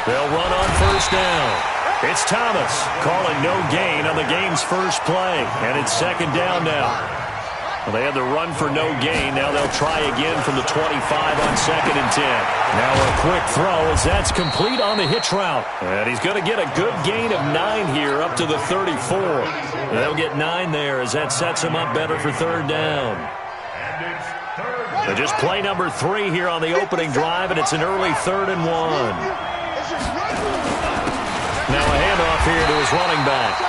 They'll run on first down. It's Thomas calling no gain on the game's first play, and it's second down now. Well, they had the run for no gain. Now they'll try again from the 25 on second and 10. Now a quick throw as that's complete on the hitch route. And he's going to get a good gain of 9 here up to the 34. They'll get 9 there as that sets him up better for third down. So just play number 3 here on the opening drive, and it's an early 3rd and 1. Now a handoff here to his running back.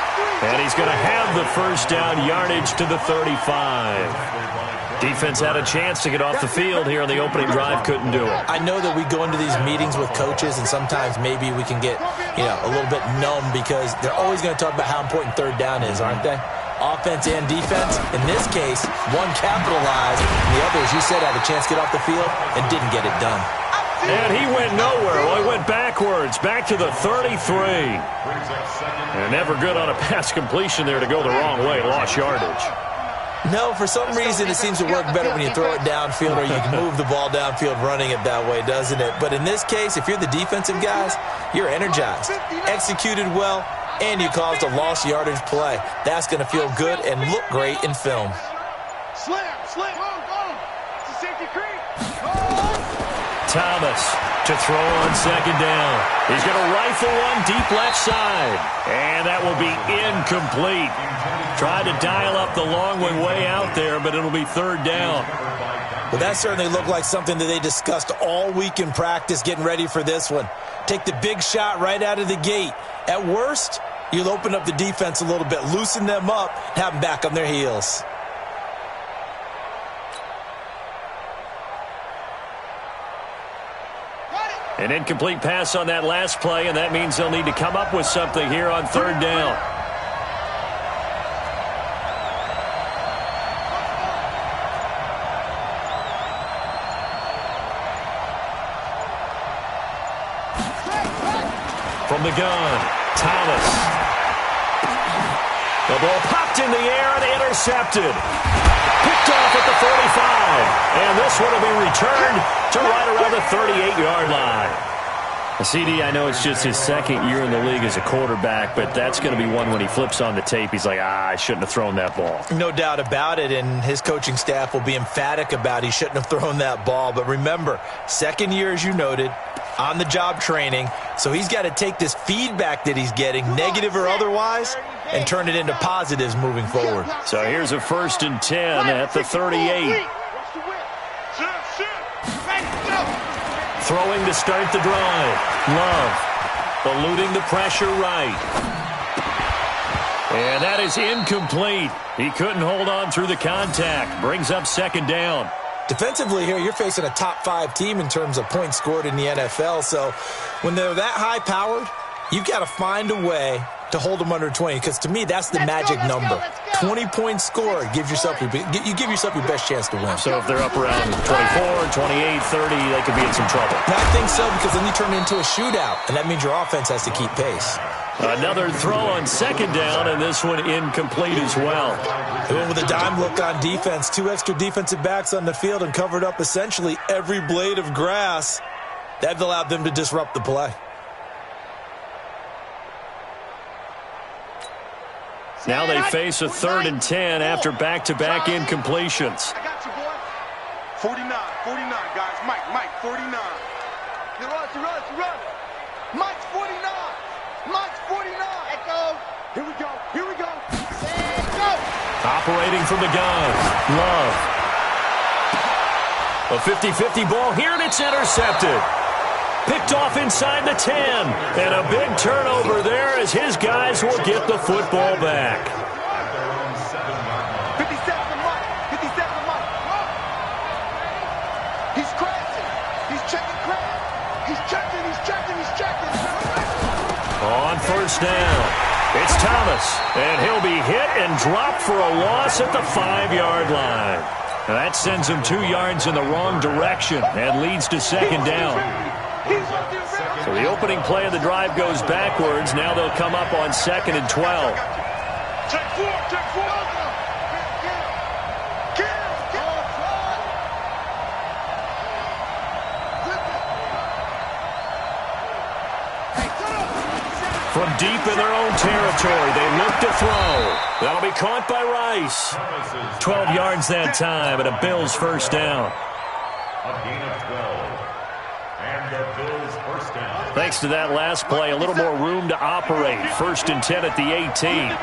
And he's going to have the first down yardage to the 35. Defense had a chance to get off the field here on the opening drive, couldn't do it. I know that we go into these meetings with coaches, and sometimes maybe we can get, a little bit numb because they're always going to talk about how important third down is, aren't they? Offense and defense. In this case, one capitalized, and the other, as you said, had a chance to get off the field and didn't get it done. And he went nowhere. Well, he went backwards, back to the 33. And never good on a pass completion there to go the wrong way. Lost yardage. No, for some reason it seems to work better when you throw it downfield or you can move the ball downfield running it that way, doesn't it? But in this case, if you're the defensive guys, you're energized, executed well, and you caused a lost yardage play. That's going to feel good and look great in film. Thomas to throw on second down. He's going to rifle one deep left side. And that will be incomplete. Tried to dial up the long way out there, but it'll be third down. Well, that certainly looked like something that they discussed all week in practice getting ready for this one. Take the big shot right out of the gate. At worst, you'll open up the defense a little bit, loosen them up, and have them back on their heels. An incomplete pass on that last play, and that means they'll need to come up with something here on third down. From the gun, Thomas. The ball popped in the air and intercepted. Picked off at the 45. And this one will be returned to right around the 38-yard line. CD, I know it's just his second year in the league as a quarterback, but that's going to be one when he flips on the tape. He's like, I shouldn't have thrown that ball. No doubt about it, and his coaching staff will be emphatic about he shouldn't have thrown that ball. But remember, second year, as you noted, on-the-job training, so he's got to take this feedback that he's getting, negative or otherwise, and turn it into positives moving forward. So here's a 1st and 10 at the 38. Throwing to start the drive. Love eluding the pressure right. And that is incomplete. He couldn't hold on through the contact. Brings up second down. Defensively here, you're facing a top-5 team in terms of points scored in the NFL. So when they're that high-powered, you've got to find a way to hold them under 20, because to me, that's the magic number. 20 points scored gives yourself you give yourself your best chance to win. So if they're up around 24, 28, 30, they could be in some trouble. And I think so, because then you turn it into a shootout, and that means your offense has to keep pace. Another throw on second down, and this one incomplete as well. They went with a dime look on defense. 2 extra defensive backs on the field and covered up essentially every blade of grass. That allowed them to disrupt the play. Now they face a 3rd and 10 after back-to-back incompletions. I got you, boy. 49, guys. Mike, 49. You run. Mike's 49. Mike's 49. Echo. Here we go. Go. Operating from the gun. Love. A 50-50 ball here, and it's intercepted. Picked off inside the 10. And a big turnover there as his guys will get the football back. 57 Mike. He's crashing. He's checking crash. He's checking. On first down, it's Thomas. And he'll be hit and dropped for a loss at the 5-yard line. Now that sends him 2 yards in the wrong direction and leads to second down. So the opening play of the drive goes backwards. Now they'll come up on 2nd and 12. Check four. From deep in their own territory, they look to throw. That'll be caught by Rice. 12 yards that time, and a Bills first down. A gain of 12. And the Bills first down. Thanks to that last play, a little more room to operate. 1st and 10 at the 18.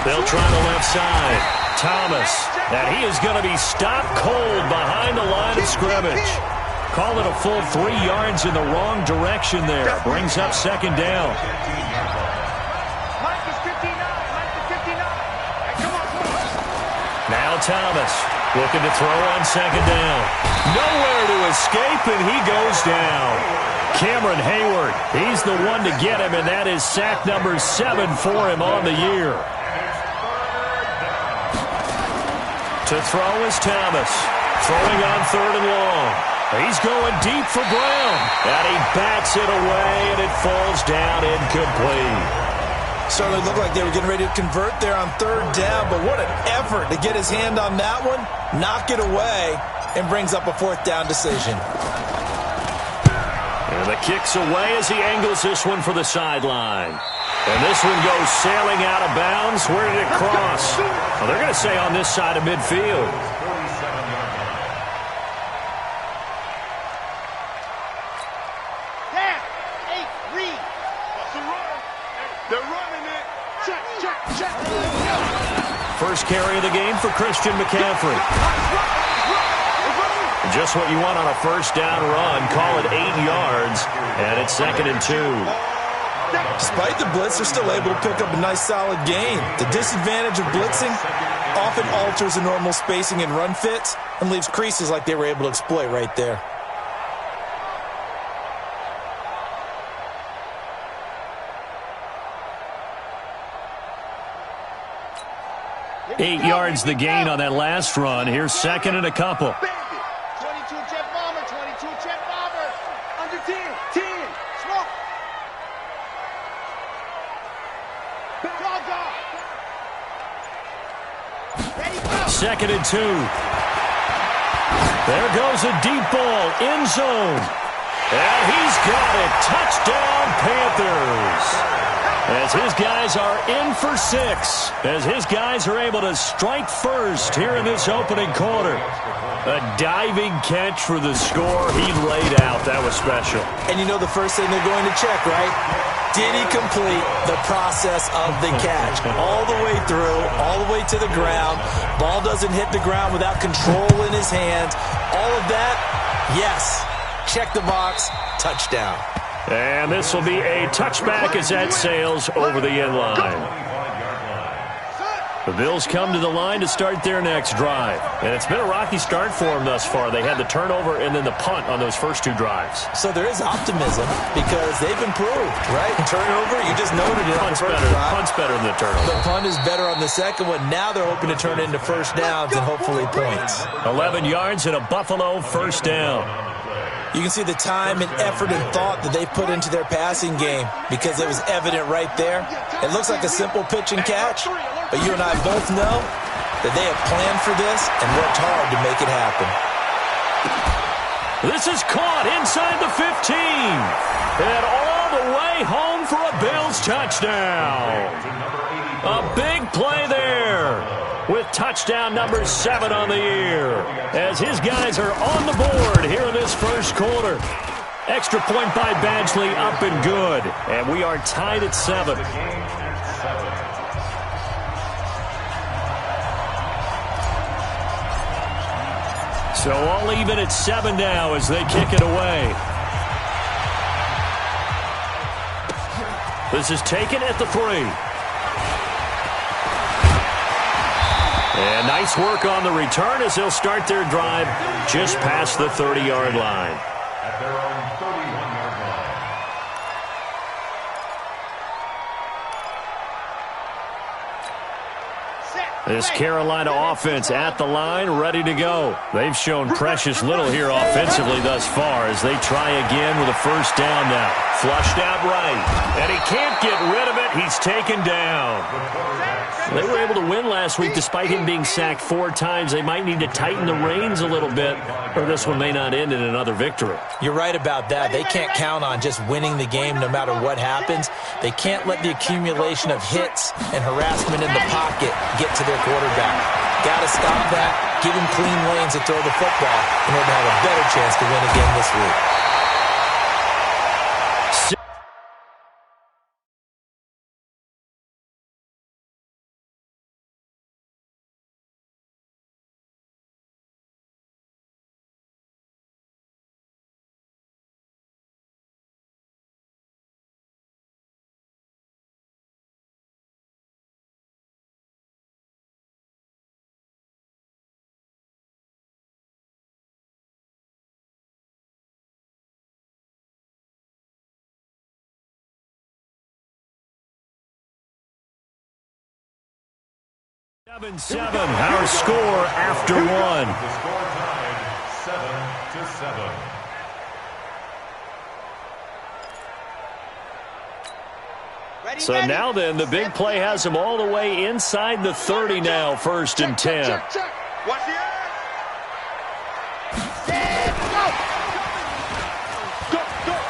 They'll try the left side. Thomas. And he is going to be stopped cold behind the line of scrimmage. Call it a full 3 yards in the wrong direction there. Brings up 2nd down. Now Thomas looking to throw on 2nd down. Nowhere to escape, and he goes down. Cameron Hayward, he's the one to get him, and that is sack number 7 for him on the year. To throw is Thomas. Throwing on 3rd and long. He's going deep for Brown. And he bats it away, and it falls down incomplete. Certainly looked like they were getting ready to convert there on 3rd down, but what an effort to get his hand on that one, knock it away, and brings up a 4th down decision. And the kick's away as he angles this one for the sideline. And this one goes sailing out of bounds. Where did it cross? Well, they're going to say on this side of midfield. They're running it. Check, check, check. First carry of the game for Christian McCaffrey. Just what you want on a 1st down run. Call it 8 yards, and it's 2nd and 2. Despite the blitz, they're still able to pick up a nice solid gain. The disadvantage of blitzing often alters the normal spacing and run fits and leaves creases like they were able to exploit right there. Eight yards the gain on that last run. Here's 2nd and a couple. 22 jet bomber, 22 jet bomber. Under 10, 10. Smoke. 2nd and 2. There goes a deep ball, end zone. And he's got it. Touchdown, Panthers. As his guys are in for 6. As his guys are able to strike first here in this opening quarter. A diving catch for the score. He laid out. That was special. And you know the first thing they're going to check, right? Did he complete the process of the catch? All the way through, all the way to the ground. Ball doesn't hit the ground without control in his hands. All of that, yes. Check the box, touchdown. And this will be a touchback as that sails over the end line. The Bills come to the line to start their next drive. And it's been a rocky start for them thus far. They had the turnover and then the punt on those first 2 drives. So there is optimism because they've improved, right? Turnover, you just noted it. Punt's better than the turnover. The punt is better on the second one. Now they're hoping to turn it into 1st downs and hopefully points. 11 yards and a Buffalo 1st down. You can see the time and effort and thought that they put into their passing game because it was evident right there. It looks like a simple pitch and catch, but you and I both know that they have planned for this and worked hard to make it happen. This is caught inside the 15. And all the way home for a Bills touchdown. A big play there with touchdown number 7 on the year. As his guys are on the board here in this first quarter. Extra point by Badgley up and good. And we are tied at 7. So all even at 7 now as they kick it away. This is taken at the 3. And nice work on the return as they'll start their drive just past the 30-yard line. At their own 31-yard line. This Carolina offense at the line, ready to go. They've shown precious little here offensively thus far as they try again with a 1st down now. Flushed out right. And he can't get rid of it. He's taken down. They were able to win last week despite him being sacked 4 times. They might need to tighten the reins a little bit, or this one may not end in another victory. You're right about that. They can't count on just winning the game no matter what happens. They can't let the accumulation of hits and harassment in the pocket get to their quarterback. Got to stop that, give him clean lanes to throw the football in order to have a better chance to win again this week. Our score after 1. The score tied 7-7. So now then, the big play has him all the way inside the 30 now, 1st and 10. Watch the ass. Go, run.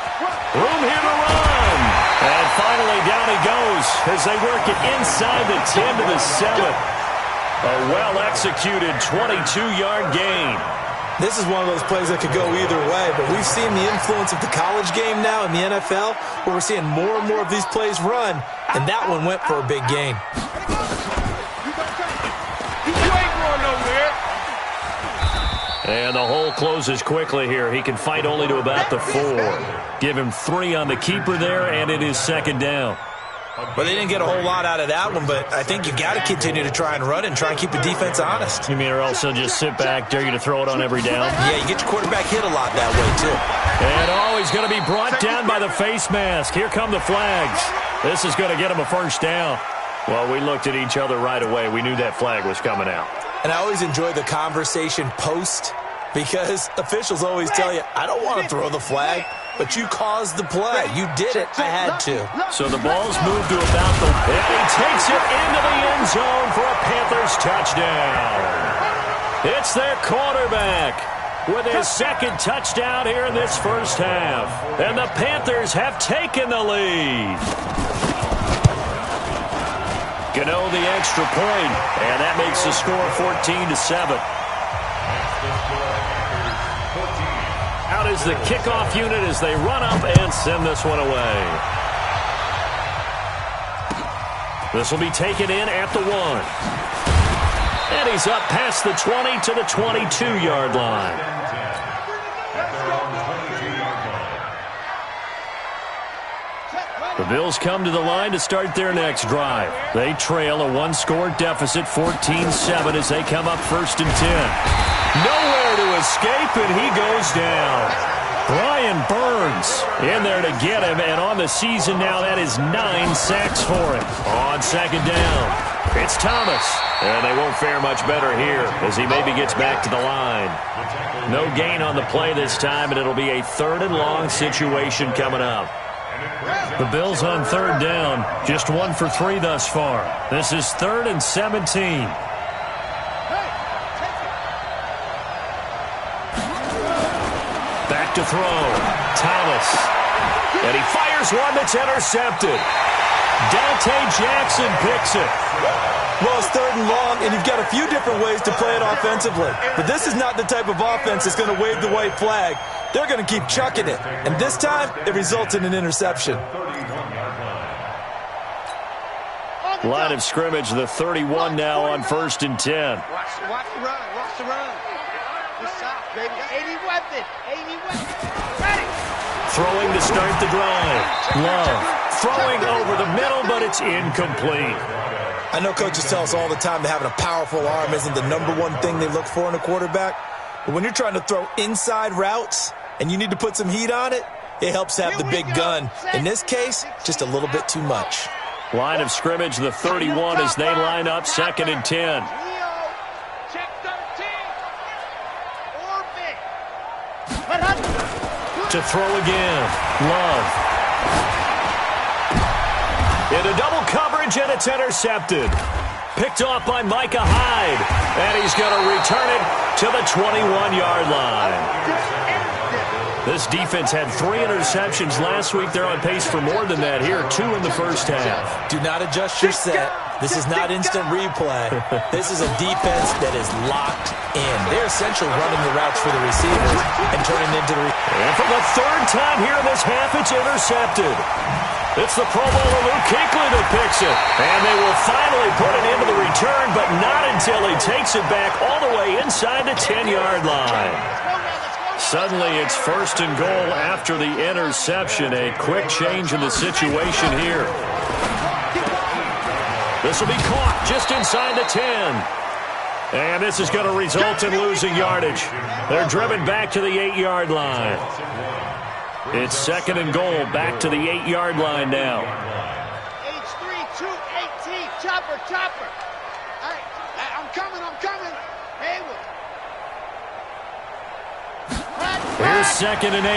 Room here to run. And finally down he goes as they work it inside the 10 to the 7. A well-executed 22-yard gain. This is one of those plays that could go either way, but we've seen the influence of the college game now in the NFL, where we're seeing more and more of these plays run, and that one went for a big gain. You ain't going nowhere. And the hole closes quickly here. He can fight only to about the 4. Give him 3 on the keeper there, and it is 2nd down. Well, they didn't get a whole lot out of that one, but I think you got to continue to try and run and try and keep the defense honest. You mean or also just sit back, dare you to throw it on every down? Yeah, you get your quarterback hit a lot that way, too. And he's going to be brought down by the face mask. Here come the flags. This is going to get him a 1st down. Well, we looked at each other right away. We knew that flag was coming out. And I always enjoy the conversation post, because officials always tell you, I don't want to throw the flag, but you caused the play. You did it. I had to. So the ball's moved to about the... And he takes it into the end zone for a Panthers touchdown. It's their quarterback with his 2nd touchdown here in this first half. And the Panthers have taken the lead. Gano the extra point, and that makes the score 14-7. Out is the kickoff unit as they run up and send this one away. This will be taken in at the 1. And he's up past the 20 to the 22-yard line. The Bills come to the line to start their next drive. They trail a 1-score deficit, 14-7, as they come up 1st and 10. Nowhere to escape, and he goes down. Brian Burns in there to get him, and on the season now, that is 9 sacks for him. On 2nd down, it's Thomas, and they won't fare much better here as he maybe gets back to the line. No gain on the play this time, and it'll be a 3rd and long situation coming up. The Bills on 3rd down, just 1 for 3 thus far. This is 3rd and 17. Back to throw. Thomas. And he fires one that's intercepted. Dante Jackson picks it. Well, it's 3rd and long, and you've got a few different ways to play it offensively. But this is not the type of offense that's going to wave the white flag. They're going to keep chucking it. And this time, it results in an interception. Line of scrimmage, the 31 now on 1st and 10. Watch the run. Watch the run. Good shot, baby. 80 weapon. 80 weapon. Ready. Throwing to start the drive. Love. Throwing over the middle, but it's incomplete. I know coaches tell us all the time that having a powerful arm isn't the #1 thing they look for in a quarterback. But when you're trying to throw inside routes and you need to put some heat on it, it helps to have the big gun. In this case, just a little bit too much. Line of scrimmage, the 31 as they line up 2nd and 10. Check 13. Orbit. To throw again. Love. Into double coverage, and it's intercepted. picked off by Micah Hyde. And he's going to return it to the 21-yard line. This defense had 3 interceptions last week. They're on pace for more than that here, 2 in the first half. Do not adjust your set. This is not instant replay. This is a defense that is locked in. They're essentially running the routes for the receivers and turning into the... And for the 3rd time here in this half, it's intercepted. It's the Pro Bowler Luke Kuechly that picks it. And they will finally put it into the return, but not until he takes it back all the way inside the 10-yard line. Suddenly, it's 1st and goal after the interception. A quick change in the situation here. This will be caught just inside the 10. And this is going to result in losing yardage. They're driven back to the 8-yard line. It's 2nd and goal, back to the 8-yard line now. H3, 218, chopper. All right, I'm coming. Hayward. Here's 2nd and 8.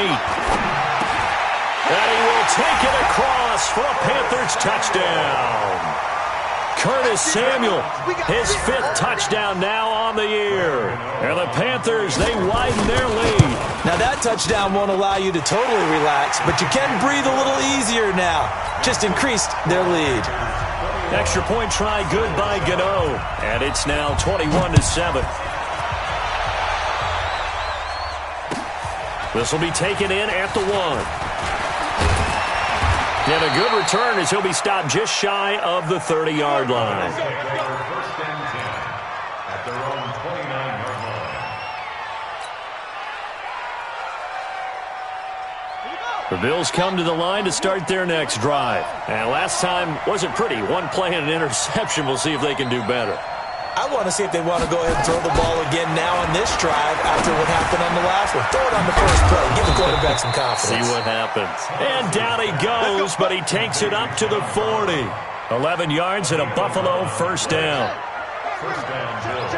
And he will take it across for a Panthers touchdown. Curtis Samuel, his 5th touchdown now on the year. And the Panthers, they widen their lead. Now that touchdown won't allow you to totally relax, but you can breathe a little easier now. Just increased their lead. Extra point try good by Gano. And it's now 21-7. This will be taken in at the 1. And a good return as he'll be stopped just shy of the 30-yard line. 1st and 10 at their own 29-yard line. The Bills come to the line to start their next drive. And last time wasn't pretty. 1 play and an interception. We'll see if they can do better. I want to see if they want to go ahead and throw the ball again now on this drive after what happened on the last one. Throw it on the first play. Give the quarterback some confidence. See what happens. And down he goes, but he takes it up to the 40. 11 yards and a Buffalo 1st down. 1st down, Bills.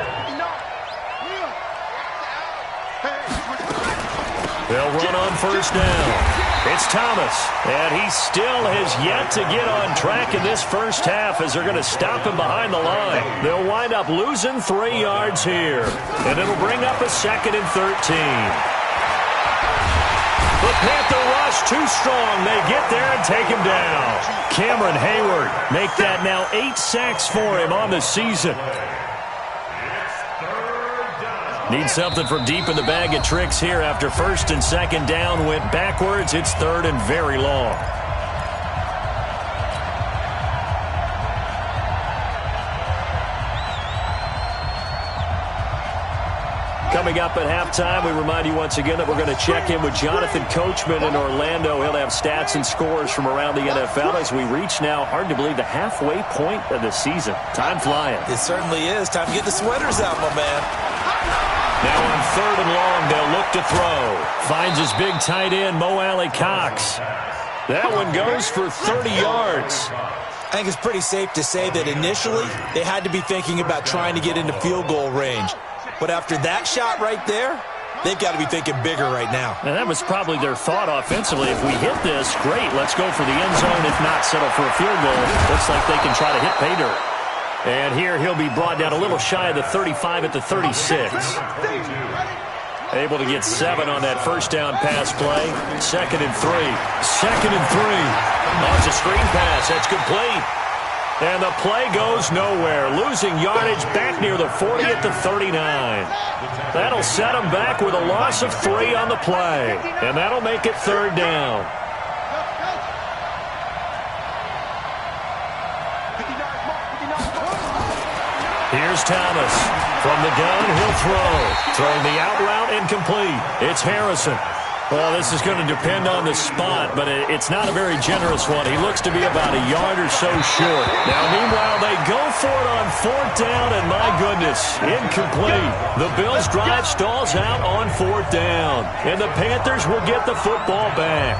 They'll run on 1st down. It's Thomas, and he still has yet to get on track in this first half as they're going to stop him behind the line. They'll wind up losing 3 yards here, and it'll bring up a 2nd and 13. The Panther rush too strong. They get there and take him down. Cameron Hayward make that now 8 sacks for him on the season. Need something from deep in the bag of tricks here after 1st and 2nd down went backwards. It's 3rd and very long. Coming up at halftime, we remind you once again that we're going to check in with Jonathan Coachman in Orlando. He'll have stats and scores from around the NFL as we reach now, hard to believe, the halfway point of the season. Time flying. It certainly is. Time to get the sweaters out, my man. Now on 3rd and long, they'll look to throw. Finds his big tight end, Mo Alley-Cox. That one goes for 30 yards. I think it's pretty safe to say that initially they had to be thinking about trying to get into field goal range. But after that shot right there, they've got to be thinking bigger right now. And that was probably their thought offensively. If we hit this, great, let's go for the end zone. If not, settle for a field goal. Looks like they can try to hit pay dirt. And here he'll be brought down a little shy of the 35 at the 36. Able to get 7 on that 1st down pass play. 2nd and 3. 2nd and 3. Oh, it's a screen pass. That's complete. And the play goes nowhere. Losing yardage back near the 40 at the 39. That'll set them back with a loss of 3 on the play. And that'll make it 3rd down. Here's Thomas. From the gun, he'll throw. Throwing the out route incomplete. It's Harrison. Well, this is going to depend on the spot, but it's not a very generous one. He looks to be about a yard or so short. Now, meanwhile, they go for it on 4th down, and my goodness, incomplete. The Bills' drive stalls out on 4th down, and the Panthers will get the football back.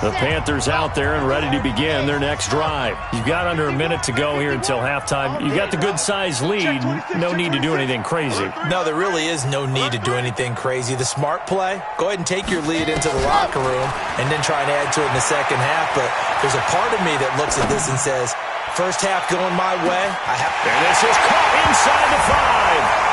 The Panthers out there and ready to begin their next drive. You've got under a minute to go here until halftime. You've got the good-sized lead. No need to do anything crazy. No, there really is no need to do anything crazy. The smart play, go ahead and take your lead into the locker room and then try and add to it in the second half. But there's a part of me that looks at this and says, first half going my way. And this is caught inside the 5.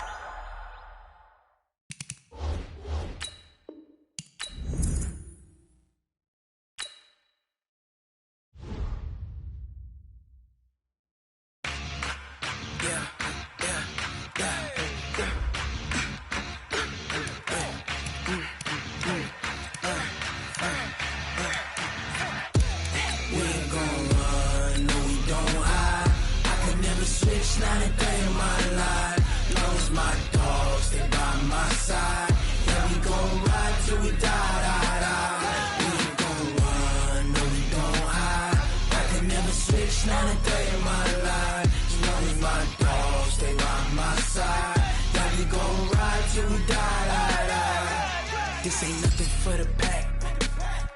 This ain't nothing for the pack.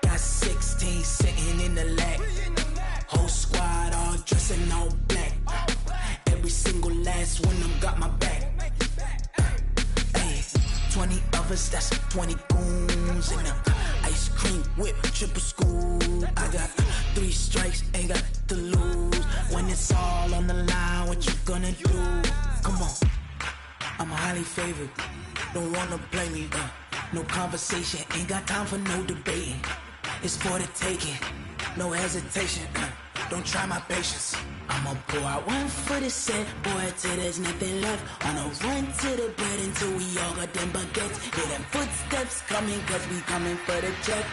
Got 16 sitting in the lap. Whole squad all dressed in all black. Every single last one of them got my back. Hey, 20 of us, that's 20 goons. And ice cream whip, triple scoop. I got 3 strikes, ain't got to lose. When it's all on the line, what you gonna do? Come on, I'm highly favored. Don't wanna blame me, no conversation, ain't got time for no debating. It's for the taking, no hesitation. Don't try my patience. I'ma pour out one for the set, boy, till there's nothing left. On a run to the bed until we all got them baguettes. Hear them footsteps coming, cause we coming for the check.